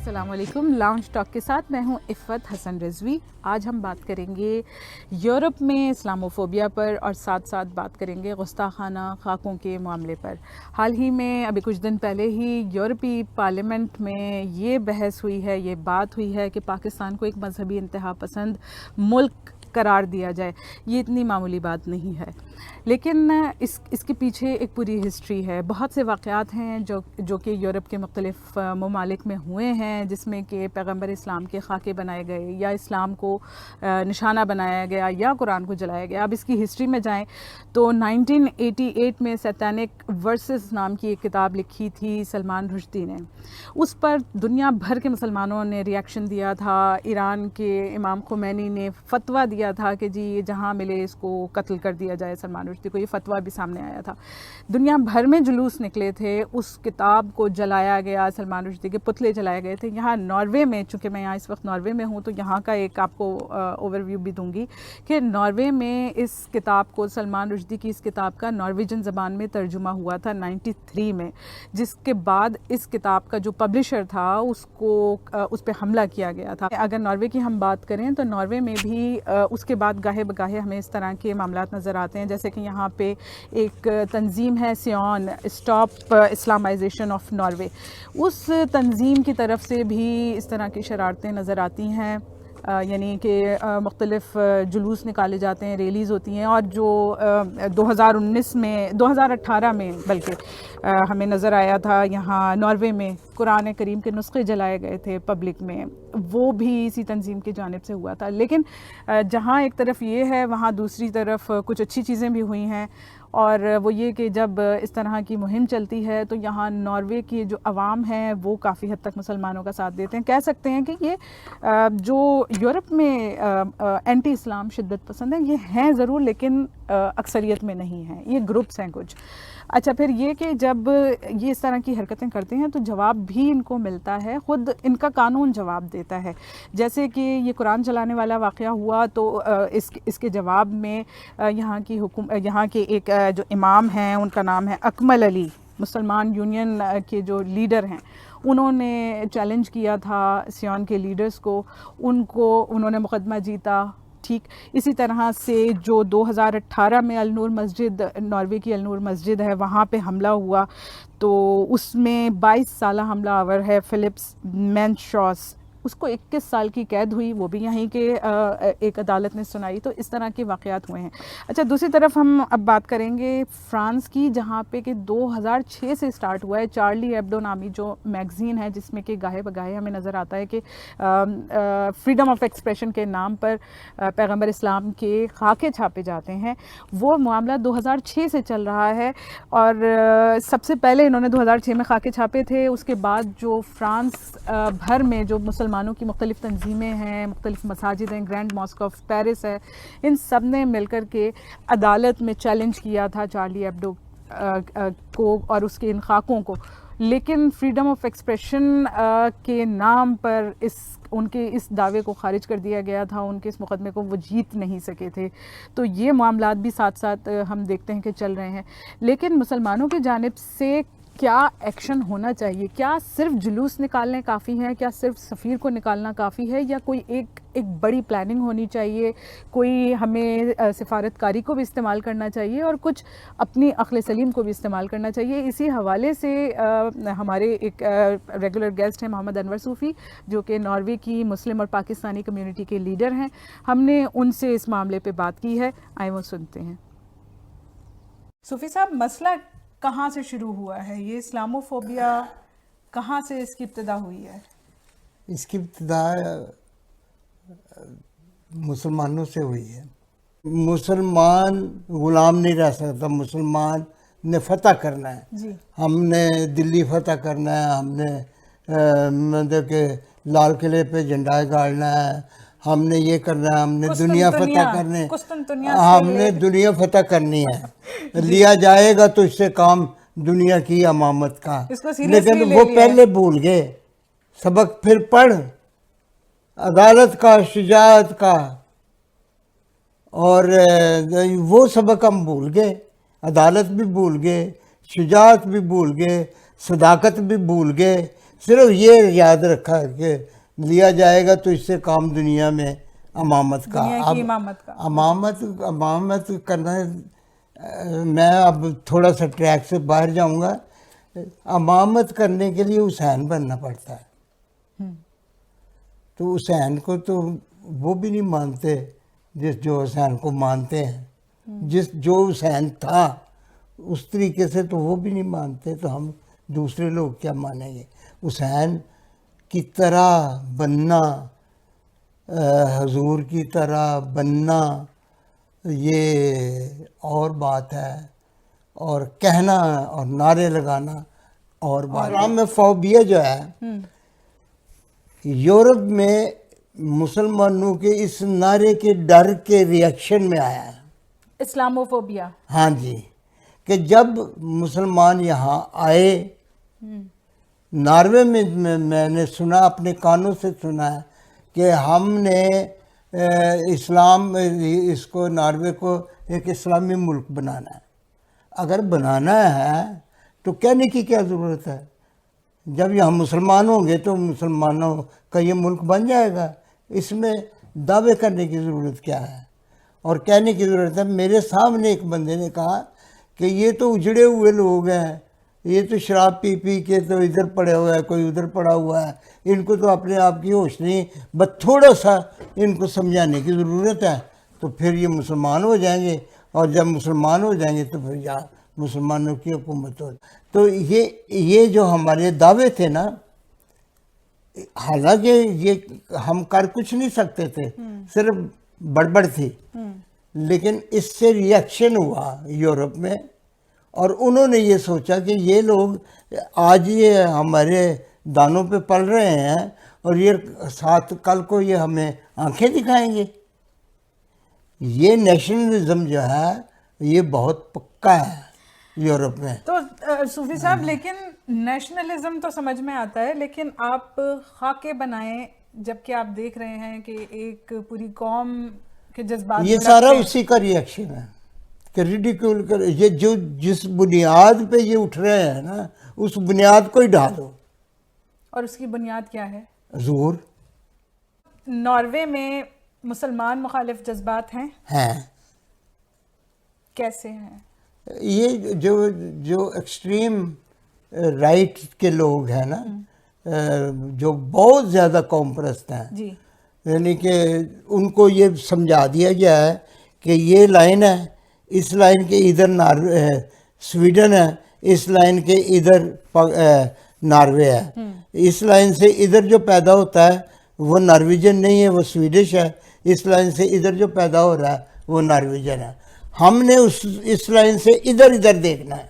السلام علیکم. Lounge talk کے ساتھ میں ہوں عفت حسن رضوی. آج ہم بات کریں گے یورپ میں اسلاموفوبیا پر اور ساتھ ساتھ بات کریں گے گستاخانہ خاکوں کے معاملے پر. حال ہی میں ابھی کچھ دن پہلے ہی یورپی پارلیمنٹ میں یہ بحث ہوئی ہے, یہ بات ہوئی ہے کہ پاکستان کو ایک مذہبی انتہا پسند ملک قرار دیا جائے. یہ اتنی معمولی بات نہیں ہے, لیکن اس کے پیچھے ایک پوری ہسٹری ہے. بہت سے واقعات ہیں جو کہ یورپ کے مختلف ممالک میں ہوئے ہیں, جس میں کہ پیغمبر اسلام کے خاکے بنائے گئے یا اسلام کو نشانہ بنایا گیا یا قرآن کو جلایا گیا. اب اس کی ہسٹری میں جائیں تو 1988 میں سیٹینک ورسز نام کی ایک کتاب لکھی تھی سلمان رشدی نے. اس پر دنیا بھر کے مسلمانوں نے ری ایکشن دیا تھا. ایران کے امام خمینی نے فتویٰ دیا تھا کہ جی یہ جہاں ملے اس کو قتل کر دیا جائے. سلمان رشدی کو یہ فتویٰ بھی سامنے آیا تھا. دنیا بھر میں جلوس نکلے تھے, اس کتاب کو جلایا گیا, سلمان رشدی کے پتلے جلائے گئے تھے. یہاں ناروے میں, چونکہ میں یہاں اس وقت ناروے میں ہوں تو یہاں کا ایک آپ کو اوور ویو بھی دوں گی کہ ناروے میں اس کتاب کو, سلمان رشدی کی اس کتاب کا نارویجن زبان میں ترجمہ ہوا تھا 93 میں, جس کے بعد اس کتاب کا جو پبلشر تھا اس پہ حملہ کیا گیا تھا. اگر ناروے کی ہم بات کریں تو ناروے میں بھی اس کے بعد گاہے بگاہے ہمیں اس طرح کے معاملات نظر آتے ہیں, جیسے کہ یہاں پہ ایک تنظیم ہے SIAN, stop Islamisation of Norway. اس تنظیم کی طرف سے بھی اس طرح کی شرارتیں نظر آتی ہیں, یعنی کہ مختلف جلوس نکالے جاتے ہیں, ریلیز ہوتی ہیں. اور جو 2018 میں بلکہ ہمیں نظر آیا تھا یہاں ناروے میں قرآن کریم کے نسخے جلائے گئے تھے پبلک میں, وہ بھی اسی تنظیم کی جانب سے ہوا تھا. لیکن جہاں ایک طرف یہ ہے, وہاں دوسری طرف کچھ اچھی چیزیں بھی ہوئی ہیں, اور وہ یہ کہ جب اس طرح کی مہم چلتی ہے تو یہاں ناروے کی جو عوام ہیں وہ کافی حد تک مسلمانوں کا ساتھ دیتے ہیں. کہہ سکتے ہیں کہ یہ جو یورپ میں اینٹی اسلام شدت پسند ہیں یہ ہیں ضرور, لیکن اکثریت میں نہیں ہیں, یہ گروپس ہیں کچھ. اچھا, پھر یہ کہ جب یہ اس طرح کی حرکتیں کرتے ہیں تو جواب بھی ان کو ملتا ہے, خود ان کا قانون جواب دیتا ہے. جیسے کہ یہ قرآن جلانے والا واقعہ ہوا تو اس کے جواب میں یہاں کے ایک جو امام ہیں ان کا نام ہے اکمل علی, مسلمان یونین کے جو لیڈر ہیں, انہوں نے چیلنج کیا تھا سیون کے لیڈرز کو, انہوں نے مقدمہ جیتا. ٹھیک اسی طرح سے جو 2018 میں النور مسجد, ناروے کی النور مسجد ہے, وہاں پہ حملہ ہوا تو اس میں 22 سالہ حملہ آور ہے فلپس مینشاس, اس کو 21 سال کی قید ہوئی, وہ بھی یہیں کے ایک عدالت نے سنائی. تو اس طرح کے واقعات ہوئے ہیں. اچھا, دوسری طرف ہم اب بات کریں گے فرانس کی, جہاں پہ کہ 2006 سے سٹارٹ ہوا ہے چارلی ایبڈو نامی جو میگزین ہے, جس میں کہ گاہے بگاہے ہمیں نظر آتا ہے کہ فریڈم آف ایکسپریشن کے نام پر پیغمبر اسلام کے خاکے چھاپے جاتے ہیں. وہ معاملہ 2006 سے چل رہا ہے, اور سب سے پہلے انہوں نے 2006 میں خاکے چھاپے تھے. اس کے بعد جو فرانس بھر میں جو مسلمانوں کی مختلف تنظیمیں ہیں, مختلف مساجد ہیں, گرینڈ ماسک آف پیرس ہے, ان سب نے مل کر کے عدالت میں چیلنج کیا تھا چارلی ایبڈو کو اور اس کے ان خاکوں کو. لیکن فریڈم آف ایکسپریشن کے نام پر ان کے اس دعوے کو خارج کر دیا گیا تھا, ان کے اس مقدمے کو وہ جیت نہیں سکے تھے. تو یہ معاملات بھی ساتھ ساتھ ہم دیکھتے ہیں کہ چل رہے ہیں. لیکن مسلمانوں کی جانب سے کیا ایکشن ہونا چاہیے؟ کیا صرف جلوس نکالنے کافی ہیں؟ کیا صرف سفیر کو نکالنا کافی ہے, یا کوئی ایک بڑی پلاننگ ہونی چاہیے؟ کوئی ہمیں سفارتکاری کو بھی استعمال کرنا چاہیے اور کچھ اپنی عقل سلیم کو بھی استعمال کرنا چاہیے. اسی حوالے سے ہمارے ایک ریگولر گیسٹ ہیں محمد انور صوفی, جو کہ ناروے کی مسلم اور پاکستانی کمیونٹی کے لیڈر ہیں. ہم نے ان سے اس معاملے پہ بات کی ہے, آئیں وہ سنتے ہیں. صوفی صاحب, مسئلہ کہاں سے شروع ہوا ہے؟ یہ اسلاموفوبیا کہاں سے اس کی ابتدا ہوئی ہے؟ اس کی ابتدا مسلمانوں سے ہوئی ہے. مسلمان غلام نہیں رہ سکتا, مسلمان نے فتح کرنا ہے. جی, ہم نے دلی فتح کرنا ہے, ہم نے مطلب کہ لال قلعے پہ جھنڈا گاڑنا ہے, ہم نے یہ کرنا ہے, ہم نے دنیا فتح کرنے, ہم نے دنیا فتح کرنی ہے. لیا جائے گا تو اس سے کام دنیا کی امامت کا, لیکن وہ پہلے بھول گئے. سبق پھر پڑھ, عدالت کا, شجاعت کا, اور وہ سبق ہم بھول گئے. عدالت بھی بھول گئے, شجاعت بھی بھول گئے, صداقت بھی بھول گئے. صرف یہ یاد رکھا کہ لیا جائے گا تو اس سے کام دنیا میں امامت کا، دنیا کی امامت کا، امامت کرنا. میں اب تھوڑا سا ٹریک سے باہر جاؤں گا. امامت کرنے کے لیے حسین بننا پڑتا ہے. تو حسین کو تو وہ بھی نہیں مانتے جو حسین کو مانتے ہیں. جو حسین تھا اس طریقے سے تو وہ بھی نہیں مانتے، تو ہم دوسرے لوگ کیا مانیں گے. حسین کی طرح بننا، حضور کی طرح بننا، یہ اور بات ہے، اور کہنا اور نعرے لگانا اور بات. اسلام فوبیا جو ہے یورپ میں مسلمانوں کے اس نعرے کے ڈر کے ریئیکشن میں آیا ہے. اسلاموفوبیا. ہاں جی، کہ جب مسلمان یہاں آئے، ناروے میں میں نے سنا، اپنے کانوں سے سنا ہے کہ ہم نے اسلام اس کو ناروے کو ایک اسلامی ملک بنانا ہے. اگر بنانا ہے تو کہنے کی کیا ضرورت ہے؟ جب یہاں مسلمان ہوں گے تو مسلمانوں کا یہ ملک بن جائے گا. اس میں دعوے کرنے کی ضرورت کیا ہے اور کہنے کی ضرورت ہے؟ میرے سامنے ایک بندے نے کہا کہ یہ تو اجڑے ہوئے لوگ ہیں، یہ تو شراب پی پی کے تو ادھر پڑے ہوا ہے، کوئی ادھر پڑا ہوا ہے، ان کو تو اپنے آپ کی ہوش نہیں، بس تھوڑا سا ان کو سمجھانے کی ضرورت ہے تو پھر یہ مسلمان ہو جائیں گے، اور جب مسلمان ہو جائیں گے تو پھر یہاں مسلمانوں کی حکومت ہو. تو یہ جو ہمارے دعوے تھے نا، حالانکہ یہ ہم کر کچھ نہیں سکتے تھے، صرف بڑبڑ تھی، لیکن اس سے ریئیکشن ہوا یورپ میں، اور انہوں نے یہ سوچا کہ یہ لوگ آج یہ ہمارے دانوں پہ پل رہے ہیں اور یہ ساتھ کل کو یہ ہمیں آنکھیں دکھائیں گے. یہ نیشنلزم جو ہے یہ بہت پکا ہے یورپ میں. تو صوفی صاحب، لیکن نیشنلزم تو سمجھ میں آتا ہے، لیکن آپ خاکے بنائیں جبکہ آپ دیکھ رہے ہیں کہ ایک پوری قوم کے جذبات، یہ سارا اسی کا ریئیکشن ہے کہ ریڈیکول کر، یہ جو جس بنیاد پہ یہ اٹھ رہے ہیں نا، اس بنیاد کو ہی ڈالو. اور اس کی بنیاد کیا ہے؟ حضور. ناروے میں مسلمان مخالف جذبات ہیں؟ کیسے ہیں؟ یہ جو ایکسٹریم رائٹ کے لوگ ہیں نا، جو بہت زیادہ قوم پرست ہیں، جی، یعنی کہ ان کو یہ سمجھا دیا گیا ہے کہ یہ لائن ہے، اس لائن کے ادھر سویڈن ہے، اس لائن کے ادھر ناروے ہے، اس لائن سے ادھر جو پیدا ہوتا ہے وہ نارویجن نہیں ہے، وہ سویڈش ہے، اس لائن سے ادھر جو پیدا ہو رہا ہے وہ نارویجن ہے. ہم نے اس لائن سے ادھر دیکھنا ہے،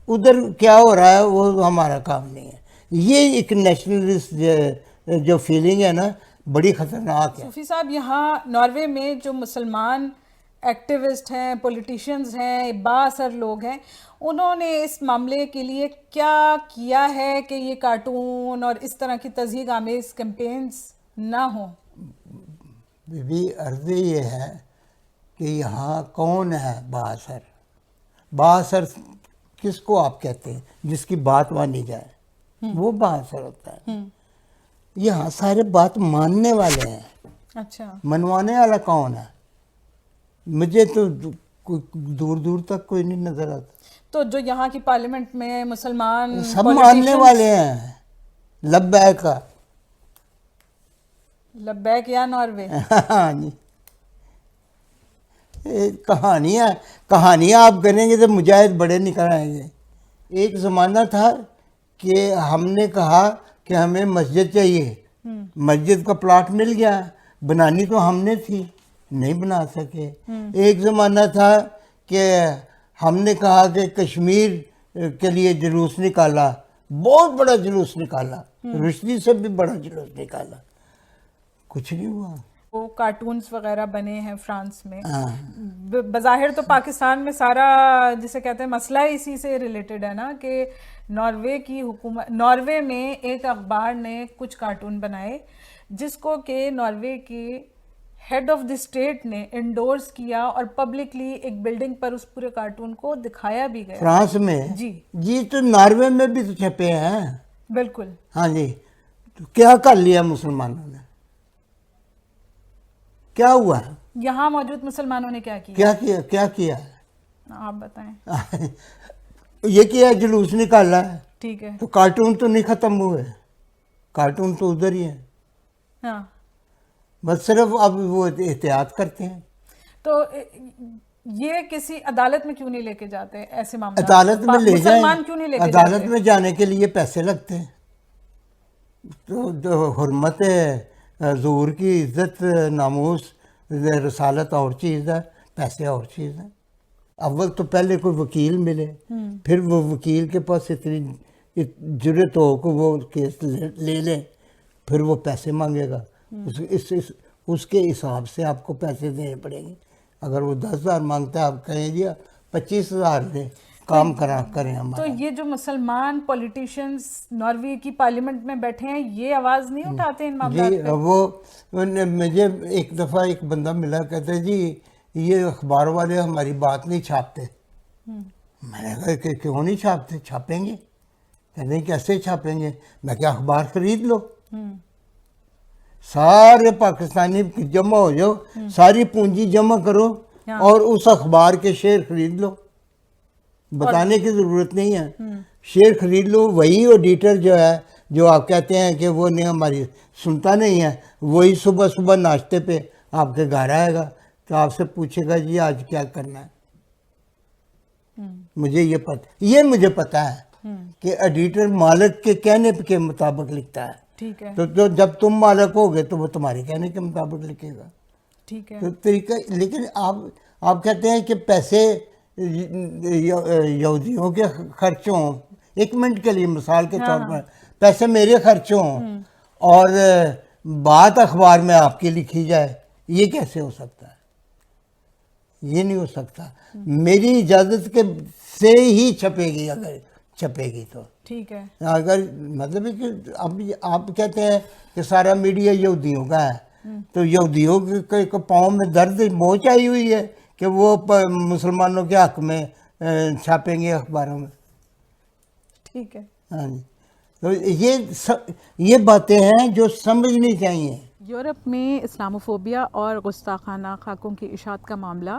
ادھر کیا ہو رہا ہے وہ ہمارا کام نہیں ہے. یہ ایک نیشنلسٹ جو فیلنگ ہے نا، بڑی خطرناک ہے. صوفی صاحب، یہاں ناروے میں جو مسلمان ایکٹیوسٹ ہیں، پولیٹیشینز ہیں، با اثر لوگ ہیں، انہوں نے اس معاملے کے لیے کیا کیا ہے کہ یہ کارٹون اور اس طرح کی تضحیک آمیز کیمپینز نہ ہوں؟ عرض یہ ہے کہ یہاں کون ہے با اثر کس کو آپ کہتے ہیں؟ جس کی بات مانی جائے وہ با اثر ہوتا ہے. یہاں سارے بات ماننے والے ہیں. اچھا، منوانے والا کون ہے؟ مجھے تو دور دور تک کوئی نہیں نظر آتا. تو جو یہاں کی پارلیمنٹ میں مسلمان سب ماننے والے ہیں. لبیک کا لبیک یا ناروے؟ ہاں جی. کہانیاں آپ کریں گے تو مجاہد بڑے نکل آئیں گے. ایک زمانہ تھا کہ ہم نے کہا کہ ہمیں مسجد چاہیے، مسجد کا پلاٹ مل گیا، بنانی تو ہم نے تھی، نہیں بنا سکے. ایک زمانہ تھا کہ ہم نے کہا کہ کشمیر کے لیے جلوس نکالا، بہت بڑا جلوس نکالا، رشدی سے بھی بڑا جلوس نکالا، کچھ نہیں ہوا. وہ کارٹونز وغیرہ بنے ہیں فرانس میں. بظاہر تو پاکستان میں سارا جسے کہتے ہیں مسئلہ اسی سے ریلیٹڈ ہے نا، کہ ناروے کی حکومت، ناروے میں ایک اخبار نے کچھ کارٹون بنائے جس کو کہ ناروے کی ہیڈ آف دی اسٹیٹ نے انڈورس کیا اور پبلکلی ایک بلڈنگ پر اس پورے کارٹون کو دکھایا بھی گیا. فرانس میں؟ جی جی. تو ناروے میں بھی تو چھپے ہیں. بالکل. ہاں جی. تو کیا کر لیا مسلمانوں نے؟ کیا ہوا؟ یہاں موجود مسلمانوں نے کیا کیا؟ کیا کیا ہے؟ آپ بتائیں. یہ کیا جلوس نکالا ہے. ٹھیک ہے. تو کارٹون تو نہیں ختم ہوئے، کارٹون تو ادھر ہی ہیں. ہاں. بس صرف اب وہ احتیاط کرتے ہیں. تو یہ کسی عدالت میں کیوں نہیں لے کے جاتے ایسے معاملات؟ عدالت میں لے جائیں. مسلمان کیوں نہیں لے کے عدالت جاتے؟ میں جانے کے لیے پیسے لگتے ہیں. تو حرمت حضور کی عزت، ناموس، رسالت اور چیز ہے، پیسے اور چیز ہے. اول تو پہلے کوئی وکیل ملے، پھر وہ وکیل کے پاس اتنی جرت ہو کہ وہ کیس لے لے، پھر وہ پیسے مانگے گا. اس کے حساب سے آپ کو پیسے دینے پڑیں گے. اگر وہ 10,000 مانگتا ہے، آپ کہیں جی 25,000 دیں، کام کریں ہمارا. تو یہ جو مسلمان پولیٹیشینز ناروے کی پارلیمنٹ میں بیٹھے ہیں، یہ آواز نہیں اٹھاتے ان معاملات جی پہ؟ وہ مجھے ایک دفعہ ایک بندہ ملا، کہتے جی یہ اخبار والے ہماری بات نہیں چھاپتے. میں نے کہا کہ کیوں نہیں چھاپتے؟ چھاپیں گے. کہتے ہیں کیسے چھاپیں گے؟ میں کہا اخبار خرید لو، سارے پاکستانی جمع ہو جاؤ، ساری پونجی جمع کرو اور اس اخبار کے شیئر خرید لو. بتانے کی ضرورت نہیں ہے، شیئر خرید لو. وہی ایڈیٹر جو ہے، جو آپ کہتے ہیں کہ وہ نہیں ہماری سنتا نہیں ہے، وہی صبح صبح ناشتے پہ آپ کے گھر آئے گا تو آپ سے پوچھے گا جی آج کیا کرنا ہے. مجھے پتا ہے کہ ایڈیٹر مالک کے کہنے کے مطابق لکھتا ہے. ٹھیک ہے. تو جب تم مالک ہوگے تو وہ تمہارے کہنے کے مطابق لکھے گا. ٹھیک ہے. تو طریقہ. لیکن آپ کہتے ہیں کہ پیسے یہودیوں کے خرچ ہوں. ایک منٹ کے لیے مثال کے طور پر پیسے میرے خرچ ہوں اور بات اخبار میں آپ کی لکھی جائے، یہ کیسے ہو سکتا ہے؟ یہ نہیں ہو سکتا. میری اجازت کے سے ہی چھپے گی، اگر چھپے گی تو. ٹھیک ہے. اگر مطلب ہے کہ اب آپ کہتے ہیں کہ سارا میڈیا یہودیوں کا ہے، تو یہودیوں کے پاؤں میں درد موچ آئی ہوئی ہے کہ وہ مسلمانوں کے حق میں چھاپیں گے اخباروں میں. ٹھیک ہے. ہاں جی. تو یہ باتیں ہیں جو سمجھنی چاہیے. یورپ میں اسلاموفوبیا اور گستاخانہ خاکوں کی اشاعت کا معاملہ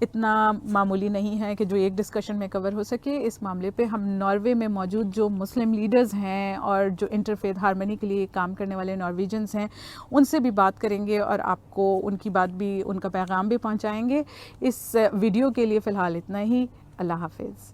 اتنا معمولی نہیں ہے کہ جو ایک ڈسکشن میں کور ہو سکے. اس معاملے پہ ہم ناروے میں موجود جو مسلم لیڈرز ہیں اور جو انٹرفیتھ ہارمنی کے لیے کام کرنے والے نارویجنز ہیں، ان سے بھی بات کریں گے اور آپ کو ان کی بات بھی، ان کا پیغام بھی پہنچائیں گے. اس ویڈیو کے لیے فی الحال اتنا ہی. اللہ حافظ.